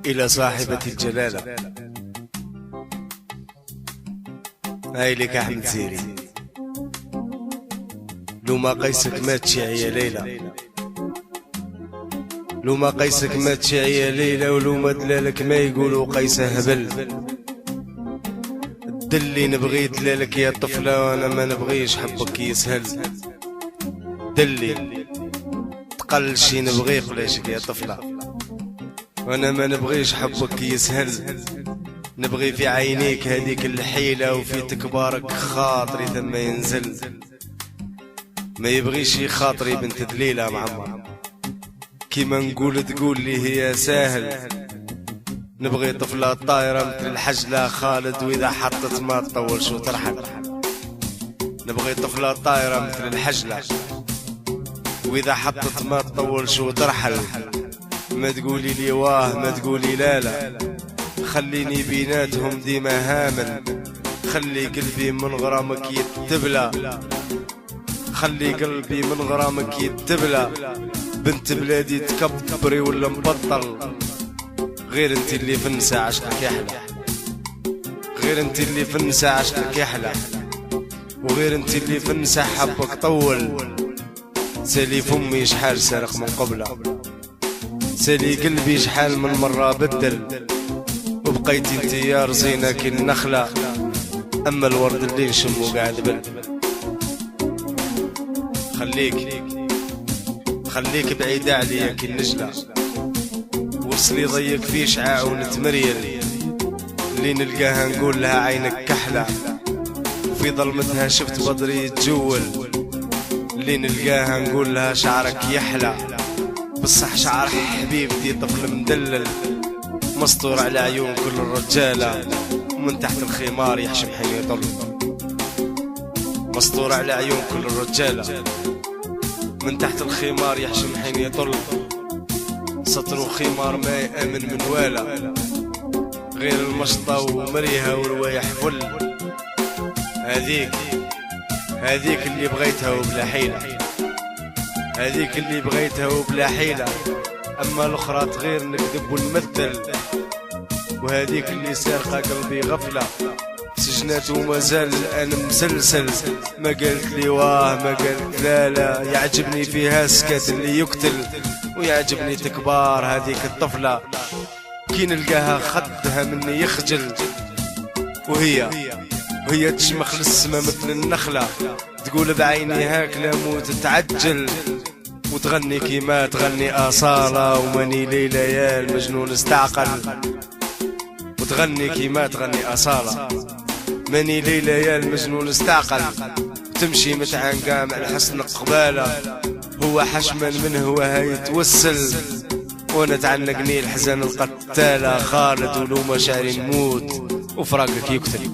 إلى صاحبة الجلالة. هاي لك أحمد زيري. لو ما قيسك ما تشيع يا ليلى، لو ما قيسك ما تشيع يا ليلى، ولو ما دلالك ما يقولوا قيسه هبل. دلي نبغي دلالك يا طفلة وانا ما نبغيش حبك يسهل. دلي تقل شي نبغي قلاشك يا طفلة وانا ما نبغيش حبك يسهل. نبغي في عينيك هذيك الحيلة وفي تكبارك خاطري ثم ينزل. ما يبغيش خاطري بنت دليلة معمر كيما نقول تقول لي هي ساهل. نبغي طفلة طايرة مثل الحجلة خالد واذا حطت ما تطولش وترحل. نبغي طفلة طايرة مثل الحجلة واذا حطت ما تطولش وترحل. ما تقولي لي واه ما تقولي لا لا، خليني بيناتهم ديما هامل. خلي قلبي من غرامك يتبلى، خلي قلبي من غرامك يتبلى. بنت بلادي تكبري ولا مبطل، غير انت اللي في النساء عشقك يحلى. غير انت اللي في النساء عشقك يحلى، وغير انت اللي في النساء حبك طول. سالي فمي شحال سارق من قبله، سالي قلبي شحال من مرة بدل. وبقيتي انت يا رزينة كي النخلة، اما الورد اللي نشمو قاعد بل. خليك بعيدة عليا كي النجلة، وصلي ضيق في شعاع ونتمريل. اللي نلقاها نقول لها عينك كحلة، وفي ظلمتها شفت بدري يتجول. اللي نلقاها نقول لها شعرك يحلى، بصح شعر حبيبتي طفل مدلل مسطور على عيون كل الرجالة، ومن تحت الخمار يحشم حين يطل. مسطور على عيون كل الرجالة، من تحت الخمار يحشم حين يطل. سطر وخمار ما يأمن من والا، غير المشطة ومريها والروايح فل. هذيك اللي بغيتها وبلا حيلة، هذيك اللي بغيتها وبلا حيلة. اما الاخرى تغير نكذب ونمثل، وهذيك اللي سارقة قلبي غفلة سجنات ومازال الان مسلسل. ما قالت لي واه ما قالت لا لا، يعجبني فيها سكات اللي يقتل، ويعجبني تكبار هذيك الطفلة كي نلقاها خدها مني يخجل. وهي تشمخ للسما مثل النخلة، تقول بعيني هاك لموت تعجل. وتغني كيما تغني أصالة وماني ليلى يا المجنون استعقل. وتغني كيما تغني أصالة ماني ليلى يا المجنون استعقل. تمشي متعان قامع الحسن قبالة، هو حشما منه وهي يتوسل. وانا تعنقني الحزن القتالة خالد، ولو مشاعري نموت وفراقك يقتل.